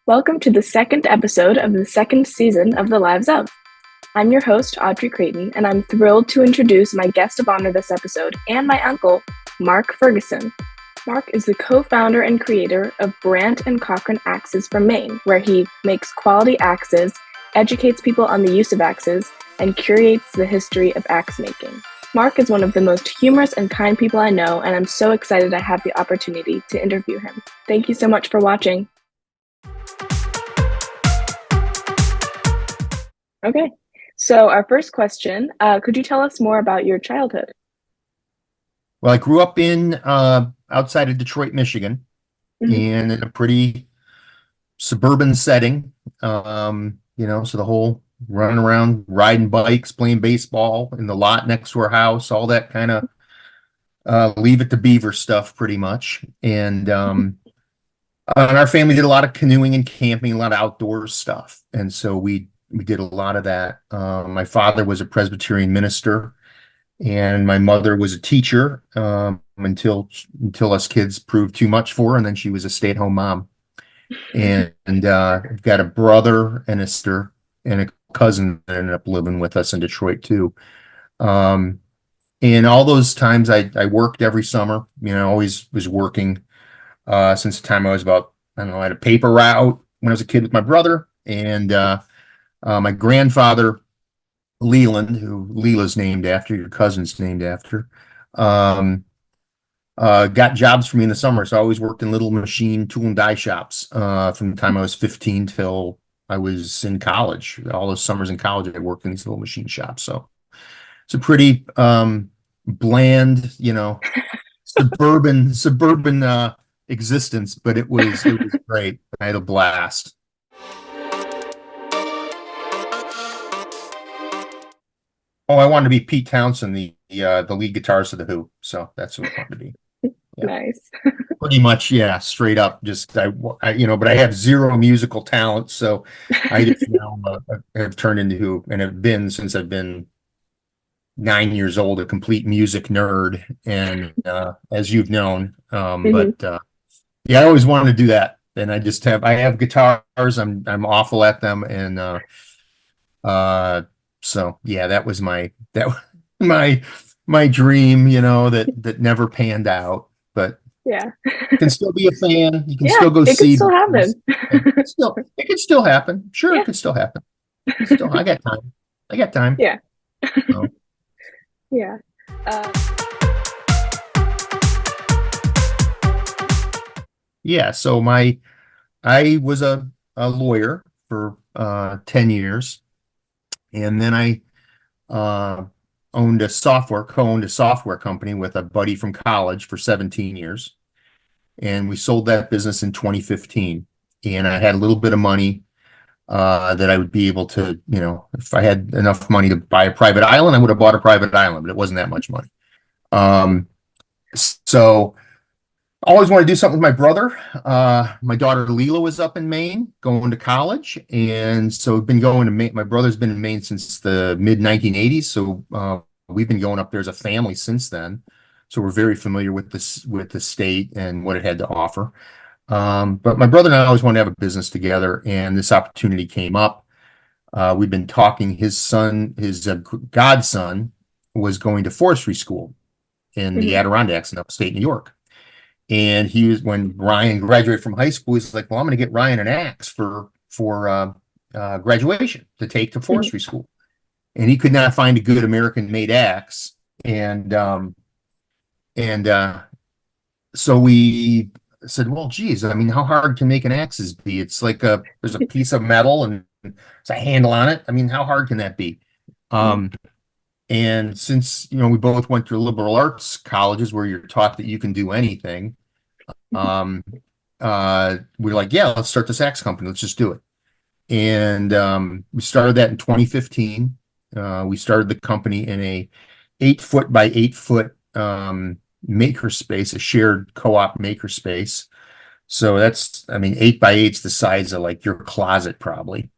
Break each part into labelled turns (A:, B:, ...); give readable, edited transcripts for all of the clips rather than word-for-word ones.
A: Welcome to the second episode of the second season of The Lives Of. I'm your host, Audrey Creighton, and I'm thrilled to introduce my guest of honor this episode and my uncle, Mark Ferguson. Mark is the co-founder and creator of Brant and Cochran Axes from Maine, where he makes quality axes, educates people on the use of axes, and curates the history of axe making. Mark is one of the most humorous and kind people I know, and I'm so excited I have the opportunity to interview him. Thank you so much for watching. Okay, so our first question, could you tell us more about your childhood?
B: Well, I grew up in outside of Detroit, Michigan, and in a pretty suburban setting. So the whole running around, riding bikes, playing baseball in the lot next to our house, all that kind of leave it to beaver stuff, pretty much. And our family did a lot of canoeing and camping, a lot of outdoor stuff, and so we did a lot of that. My father was a Presbyterian minister, and my mother was a teacher until us kids proved too much for her, and then she was a stay-at-home mom. And I've got a brother and a sister and a cousin that ended up living with us in Detroit too. And all those times I worked every summer. Always was working since the time I was about, I had a paper route when I was a kid with my brother, and my grandfather, Leland, who Leela's named after, your cousin's named after, got jobs for me in the summer. So I always worked in little machine tool and die shops from the time I was 15 till I was in college. All those summers in college, I worked in these little machine shops. So it's a pretty bland, suburban existence, but it was great. I had a blast. Oh, I wanted to be Pete Townsend, the lead guitarist of the Who. So that's what I wanted to be. Yeah.
A: Nice.
B: Pretty much, yeah, straight up. Just but I have zero musical talent, so I just now have turned into Who, and have been since I've been 9 years old, a complete music nerd, and as you've known. But yeah, I always wanted to do that, and I have guitars. I'm awful at them, and so yeah, that was my dream, that never panned out. But
A: yeah,
B: you can still be a fan. You can still go
A: it
B: see.
A: Could still happen.
B: It could still happen. Sure,
A: Yeah.
B: it could still happen. I got time. I got time.
A: Yeah.
B: So.
A: Yeah.
B: Yeah. So I was a lawyer for 10 years, and then I co-owned a software company with a buddy from college for 17 years. And we sold that business in 2015. And I had a little bit of money that I would be able to, if I had enough money to buy a private island, I would have bought a private island, but it wasn't that much money. So I always wanted to do something with my brother. My daughter Leela was up in Maine going to college, and so we've been going to Maine. My brother's been in Maine since the mid 1980s, so we've been going up there as a family since then. So we're very familiar with the state and what it had to offer. But my brother and I always wanted to have a business together, and this opportunity came up. We've been talking. His godson was going to forestry school in the Adirondacks in upstate New York. And when Ryan graduated from high school, he's like, well, I'm going to get Ryan an axe for graduation to take to forestry school. And he could not find a good American-made axe. And so we said, well, geez, how hard can making axes be? It's like there's a piece of metal and there's a handle on it. How hard can that be? And since, we both went through liberal arts colleges where you're taught that you can do anything, we're like, yeah, let's start this axe company. Let's just do it. And we started that in 2015. We started the company in a 8-foot by 8-foot maker space, a shared co-op maker space. So that's, 8 by 8's the size of like your closet probably.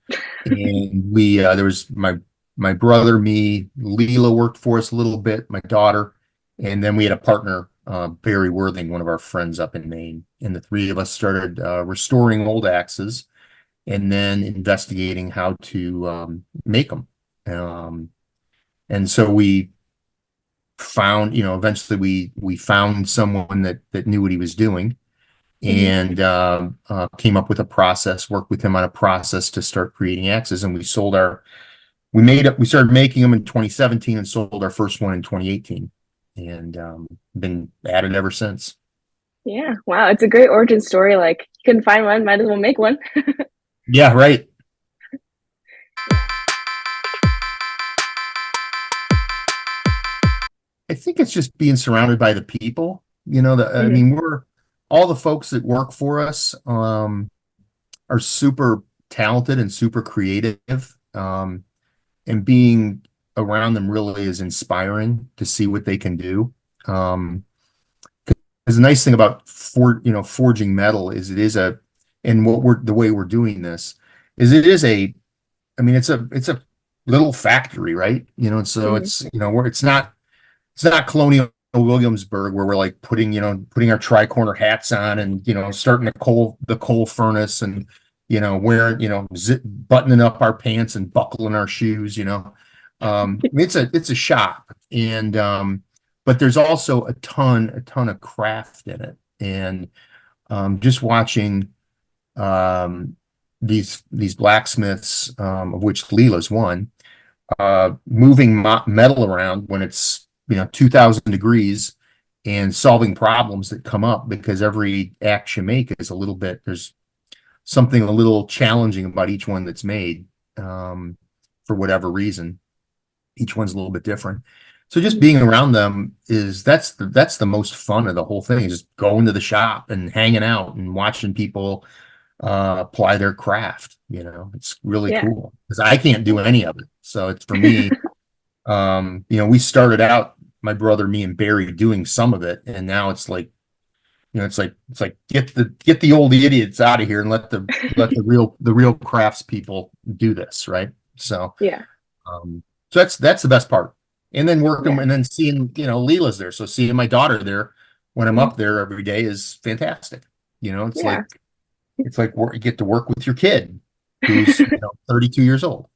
B: And there was my brother, me, Leela worked for us a little bit, my daughter, and then we had a partner, Barry Worthing, one of our friends up in Maine, and the three of us started restoring old axes and then investigating how to make them. And so we found, eventually we found someone that knew what he was doing,
A: Hmm.
B: and came up with a process, worked with him on a process to start creating axes, and we started making them in 2017 and sold our first one in 2018, and been at it ever since.
A: Yeah. Wow. It's a great origin story. Like, you couldn't find one, might as well make one.
B: Yeah, right. I think it's just being surrounded by the people. I
A: Hmm.
B: mean, we're all the folks that work for us are super talented and super creative. And being around them really is inspiring to see what they can do. Um, Because the nice thing about forging metal is and the way we're doing this is I mean, it's a little factory, right? So
A: Hmm.
B: it's, it's not Colonial Williamsburg where we're like putting our tri-corner hats on and, starting the coal furnace and, wearing, buttoning up our pants and buckling our shoes. It's a shop, and but there's also a ton of craft in it. And just watching um these blacksmiths, of which Leela's one, moving metal around when it's 2000 degrees, and solving problems that come up because every axe you make is there's something a little challenging about each one that's made, for whatever reason. Each one's a little bit different. So just being around them that's the most fun of the whole thing, is just going to the shop and hanging out and watching people apply their craft. It's really
A: Yeah.
B: cool because I can't do any of it. So it's for me. We started out, my brother, me, and Barry, doing some of it, and now it's like get the old idiots out of here and let the real craftspeople do this, right? So,
A: Yeah.
B: um, that's the best part. And then working
A: Yeah.
B: and then seeing, Leela's there, so seeing my daughter there when I'm
A: Mhm.
B: up there every day is fantastic. It's
A: Yeah.
B: like you get to work with your kid who's 32 years old.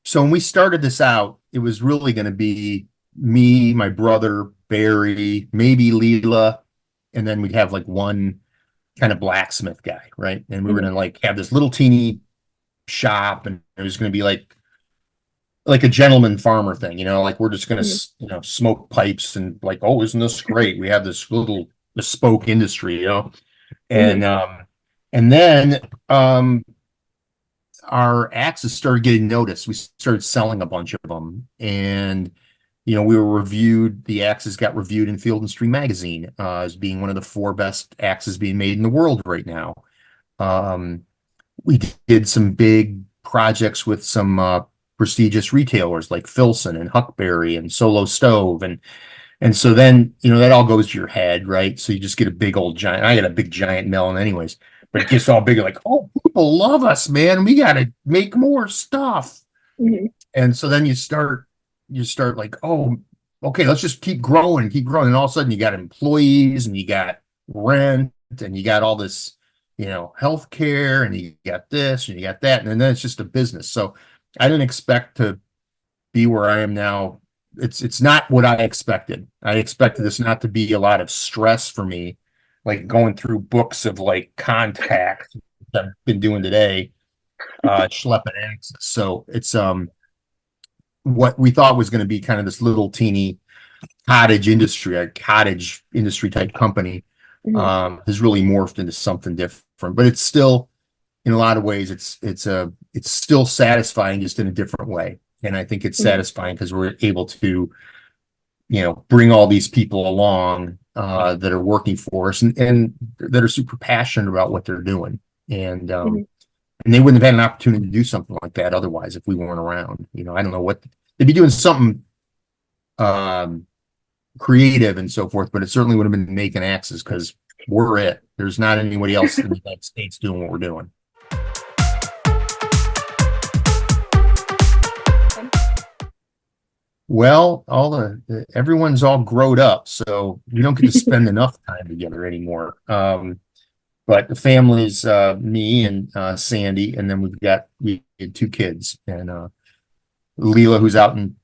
B: So when we started this out, it was really going to be me, my brother, Barry, maybe Leela, and then we'd have like one kind of blacksmith guy, right? And we were
A: Mhm.
B: going to like have this little teeny shop, and it was going to be like a gentleman farmer thing, like we're just going
A: Mhm.
B: to smoke pipes and like, oh, isn't this great? We have this little bespoke industry.
A: Mhm.
B: And and then our axes started getting noticed. We started selling a bunch of them, and the axes got reviewed in Field and Stream magazine, as being one of the four best axes being made in the world right now. Um, we did some big projects with some prestigious retailers like Filson and Huckberry and Solo Stove, and so then, that all goes to your head, right? So you just get a big old giant. I got a big giant melon anyways, but it gets all bigger, like, oh, people love us, man. We got to make more stuff.
A: Mhm.
B: And so then you start like, oh, okay, let's just keep growing, keep growing. And all of a sudden you got employees and you got rent and you got all this, healthcare, and you got this and you got that. And then it's just a business. So I didn't expect to be where I am now. It's not what I expected. I expected this not to be a lot of stress for me, like going through books of like contacts that I've been doing today, schlepping axes. So it's what we thought was going to be kind of this little teeny a cottage industry type company,
A: Mhm.
B: has really morphed into something different. But it's still, in a lot of ways, it's still satisfying, just in a different way. And I think it's
A: Mhm.
B: satisfying because we're able to, bring all these people along, that are working for us, and that are super passionate about what they're doing. And
A: Mhm.
B: they wouldn't have had an opportunity to do something like that otherwise if we weren't around. I don't know what they'd be doing, something um, creative and so forth, but it certainly would have been making axes because we're it. There's not anybody else in the United States doing what we're doing. Well, everyone's all growed up, so we don't get to spend enough time together anymore. But the family's me and Sandy, and then we had two kids, and Leela, who's out in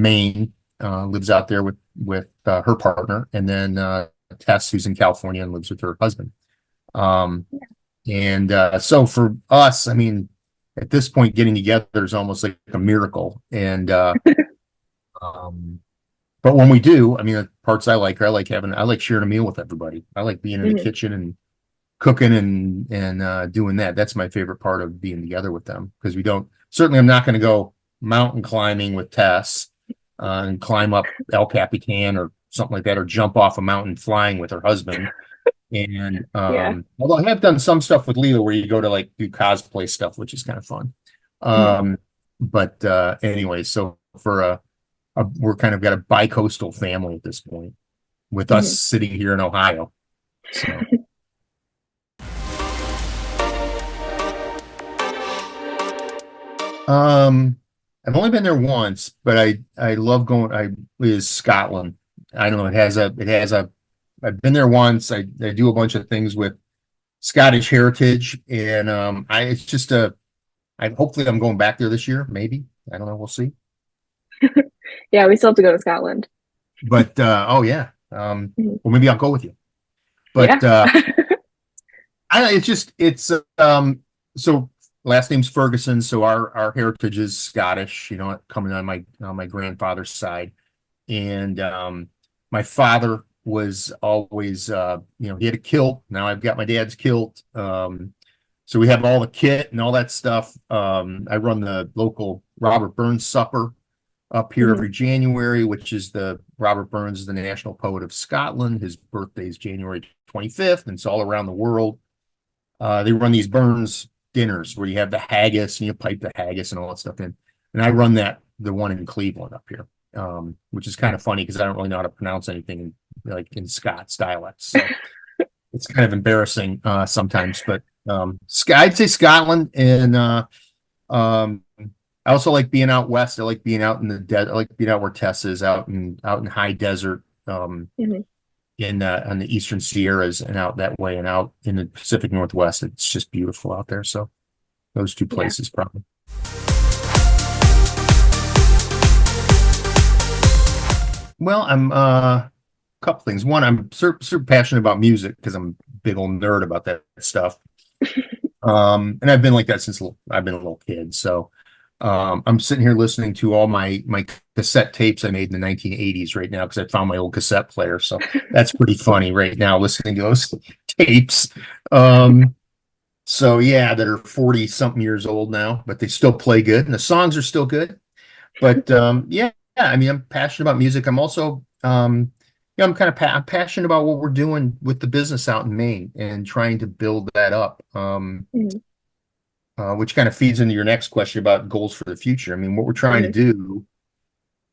B: Maine, lives out there with her partner, and then Tess, who's in California and lives with her husband. Um, and so for us, I mean, at this point, getting together is almost like a miracle. And um, but when we do, I mean, the parts I like sharing a meal with everybody. I like being in the
A: Mhm.
B: kitchen and cooking and doing that. That's my favorite part of being together with them, because we don't, certainly I'm not going to go mountain climbing with Tess and climb up El Capitan or something like that, or jump off a mountain flying with her husband. And
A: Yeah.
B: although I have done some stuff with Leela where you go to like do cosplay stuff, which is kind of fun.
A: Mhm.
B: But anyway, so for we're kind of got a bi-coastal family at this point, with us
A: Mhm.
B: sitting here in Ohio. So Um, I've only been there once, but I love going. I is Scotland. I don't know. It has a. I've been there once. I do a bunch of things with Scottish heritage, and I it's just a. I hopefully I'm going back there this year. Maybe, I don't know. We'll see.
A: Yeah, we still have to go to Scotland.
B: But oh yeah.
A: Mhm.
B: Well, maybe I'll go with you.
A: Yeah.
B: But it's so last name's Ferguson, so our heritage is Scottish, coming on my grandfather's side. And my father was always he had a kilt. Now I've got my dad's kilt. So we have all the kit and all that stuff. I run the local Robert Burns supper up here
A: Mhm.
B: every January, which is the Robert Burns is the national poet of Scotland. His birthday is January 25th, and it's all around the world. They run these Burns dinners where you have the haggis and you pipe the haggis and all that stuff in. And I run the one in Cleveland up here, which is kind of funny because I don't really know how to pronounce anything like in Scots dialects. So it's kind of embarrassing sometimes. But I'd say Scotland, and um, I also like being out west. I like being out in the I like being out where Tess is, out in high desert.
A: Mhm.
B: On the Eastern Sierras and out that way, and out in the Pacific Northwest. It's just beautiful out there. So those two
A: Yeah.
B: places probably. Well, I'm a couple things. One, I'm super passionate about music because I'm a big old nerd about that stuff. And I've been like that since I've been a little kid. So I'm sitting here listening to all my cassette tapes I made in the 1980s right now because I found my old cassette player. So that's pretty funny right now listening to those tapes. Um, so yeah, that are 40 something years old now, but they still play good and the songs are still good. But yeah, I mean, I'm passionate about music. I'm also I'm kind of I'm passionate about what we're doing with the business out in Maine and trying to build that up.
A: Mhm.
B: Which kind of feeds into your next question about goals for the future. I mean, what we're trying to
A: Mhm.
B: do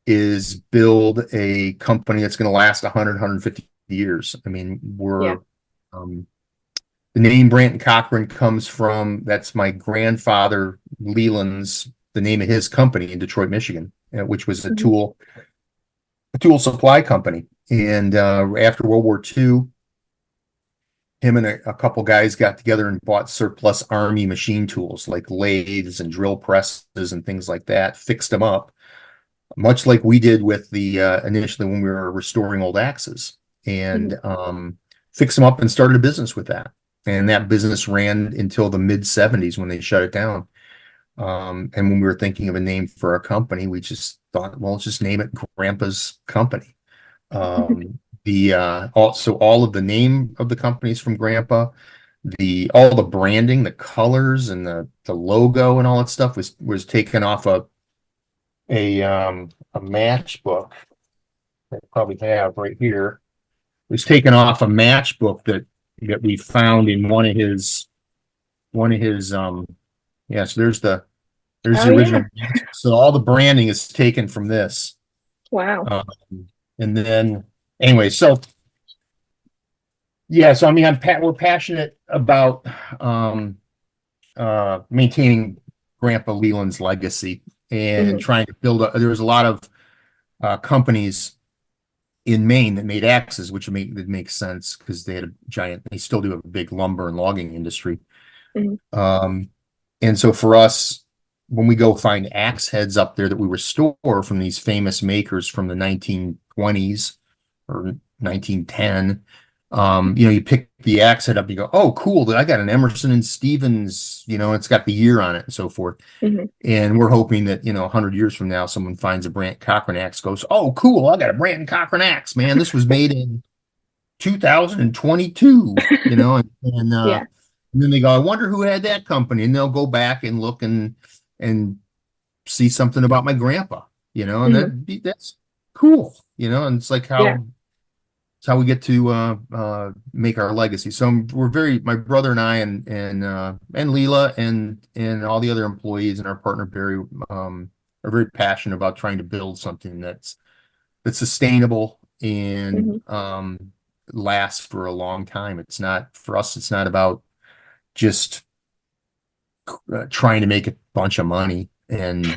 B: is build a company that's going to last 100, 150 years. I mean,
A: Yeah.
B: um, the name Brant and Cochran comes from, that's my grandfather Leland's, the name of his company in Detroit, Michigan, which was
A: Mhm.
B: a tool supply company. And after World War II, him and a couple guys got together and bought surplus army machine tools like lathes and drill presses and things like that, fixed them up, much like we did with the initially when we were restoring old axes,
A: Mhm.
B: and fixed them up and started a business with that. And that business ran until the mid 70s when they shut it down. And when we were thinking of a name for our company, we just thought, well, let's just name it Grandpa's Company. The also all of the name of the companies from Grandpa, the all the branding, the colors, and the logo and all that stuff was taken off a matchbook that I probably have right here. It was taken off a matchbook that we found in one of his yeah, so there's
A: Oh
B: the
A: yeah.
B: original. So all the branding is taken from this.
A: Wow.
B: Um, and then anyway, so yeah, so I mean we're passionate about um maintaining Grandpa Leland's legacy and
A: Mhm.
B: trying to build up. There was a lot of companies in Maine that made axes, which that makes sense because they still do have a big lumber and logging industry.
A: Mhm.
B: And so for us, when we go find axe heads up there that we restore from these famous makers from the 1920s or 1910, you pick the axe head up, you go, oh, cool, I got an Emerson and Stevens, it's got the year on it and so forth.
A: Mhm.
B: And we're hoping that, 100 years from now, someone finds a Brant Cochran axe, goes, oh, cool, I got a Brant Cochran axe, man. This was made in 2022,
A: Yeah.
B: and then they go, I wonder who had that company. And they'll go back and look and see something about my grandpa, and
A: Mhm.
B: that's cool, and it's like
A: Yeah.
B: it's how we get to make our legacy. So my brother and I and Leela and all the other employees and our partner Barry are very passionate about trying to build something that's sustainable and
A: Mhm.
B: lasts for a long time. It's not for us. It's not about just trying to make a bunch of money, and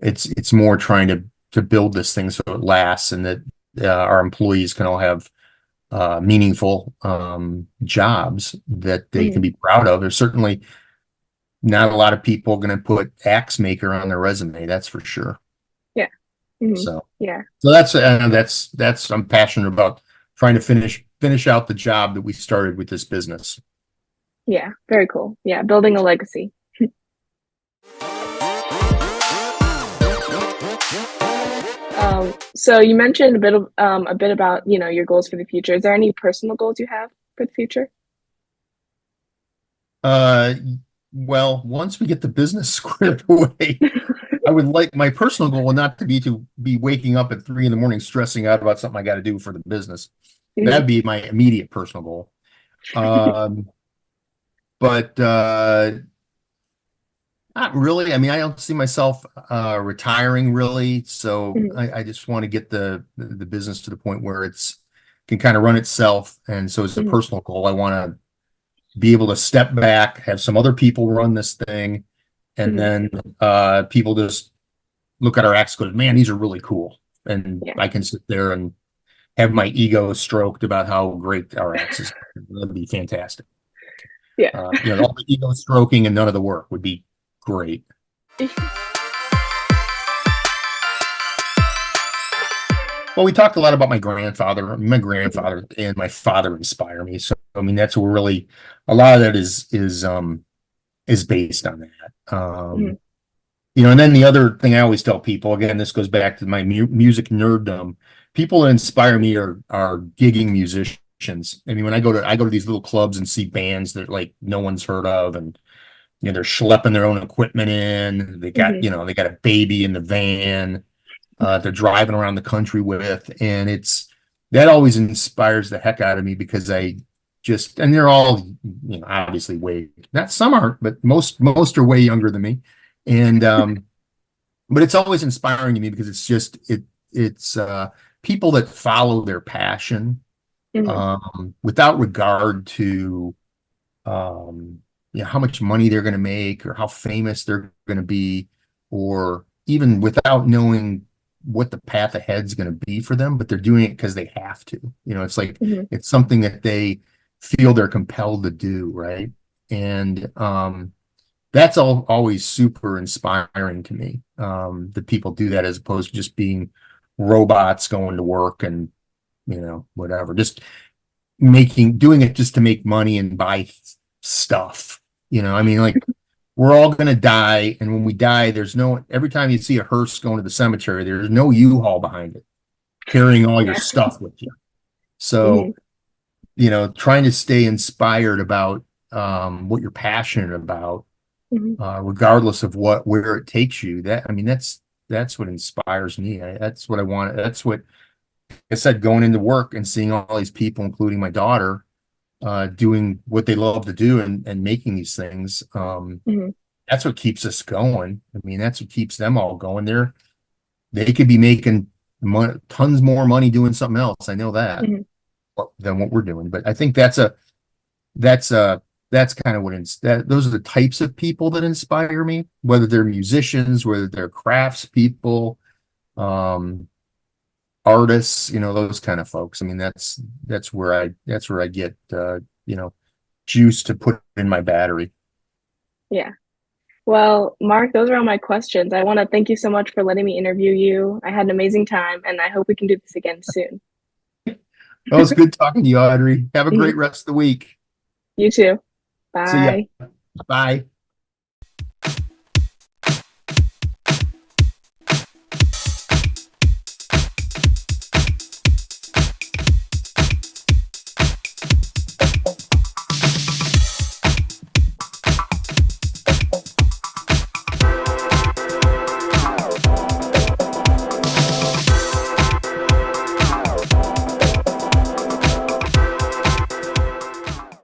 B: it's more trying to build this thing so it lasts and that our employees can all have meaningful jobs that they can
A: Mhm.
B: be proud of. There's certainly not a lot of people going to put axe maker on their resume, that's for sure.
A: Yeah. Mhm.
B: So,
A: Yeah.
B: so that's I'm passionate about trying to finish out the job that we started with this business.
A: Yeah. Very cool. Yeah. Building a legacy. So you mentioned a bit about, your goals for the future. Is there any personal goals you have for the future?
B: Uh, well, once we get the business squared away, I would like my personal goal not to be waking up at 3 a.m. stressing out about something I got to do for the business.
A: Mhm.
B: That'd be my immediate personal goal. Um, but not really. I mean, I don't see myself retiring really. So
A: Mhm.
B: I just want to get the business to the point where it's can kind of run itself. And so as a
A: Mhm.
B: personal goal, I want to be able to step back, have some other people run this thing, and
A: Mhm.
B: then people just look at our acts and go, man, these are really cool. And
A: Yeah.
B: I can sit there and have my ego stroked about how great our acts is. That'd be fantastic.
A: Yeah.
B: All the ego stroking and none of the work would be great. Well, we talked a lot about my grandfather. My
A: Mhm.
B: grandfather and my father inspire me. So I mean, that's really a lot of that is based on that.
A: Mhm.
B: And then the other thing I always tell people, again, this goes back to my music nerddom. People that inspire me are gigging musicians. I mean, when I go to these little clubs and see bands that like no one's heard of, and they're schlepping their own equipment in.
A: Mhm.
B: They got a baby in the van. They're driving around the country with, and that always inspires the heck out of me because and they're all obviously way not some aren't, but most are way younger than me, and but it's always inspiring to me because it's people that follow their passion
A: Mhm.
B: without regard to um, how much money they're going to make or how famous they're going to be, or even without knowing what the path ahead is going to be for them, but they're doing it because they have to. It's like
A: Mhm.
B: it's something that they feel they're compelled to do, right? And that's always super inspiring to me. That people do that as opposed to just being robots going to work and whatever, just doing it just to make money and buy stuff. I mean, like we're all gonna die, and when we die, every time you see a hearse going to the cemetery, there's no U-Haul behind it carrying all your
A: Yeah.
B: stuff with you.
A: Mhm.
B: So, trying to stay inspired about what you're passionate about,
A: Mhm.
B: regardless of where it takes you. That's what inspires me. That's what I want. That's what I said, going into work and seeing all these people, including my daughter, doing what they love to do and making these things.
A: Mhm.
B: That's what keeps us going. I mean, that's what keeps them all going. They could be making tons more money doing something else. I know that
A: Mhm.
B: than what we're doing. But I think that's kind of those are the types of people that inspire me, whether they're musicians, whether they're crafts people, um, artists, those kind of folks. I mean, that's where I get, juice to put in my battery.
A: Yeah. Well, Mark, those are all my questions. I want to thank you so much for letting me interview you. I had an amazing time, and I hope we can do this again soon.
B: Well, it's good talking to you, Audrey. Have a great rest of the week.
A: You too.
B: See ya.
A: Bye.
B: Bye.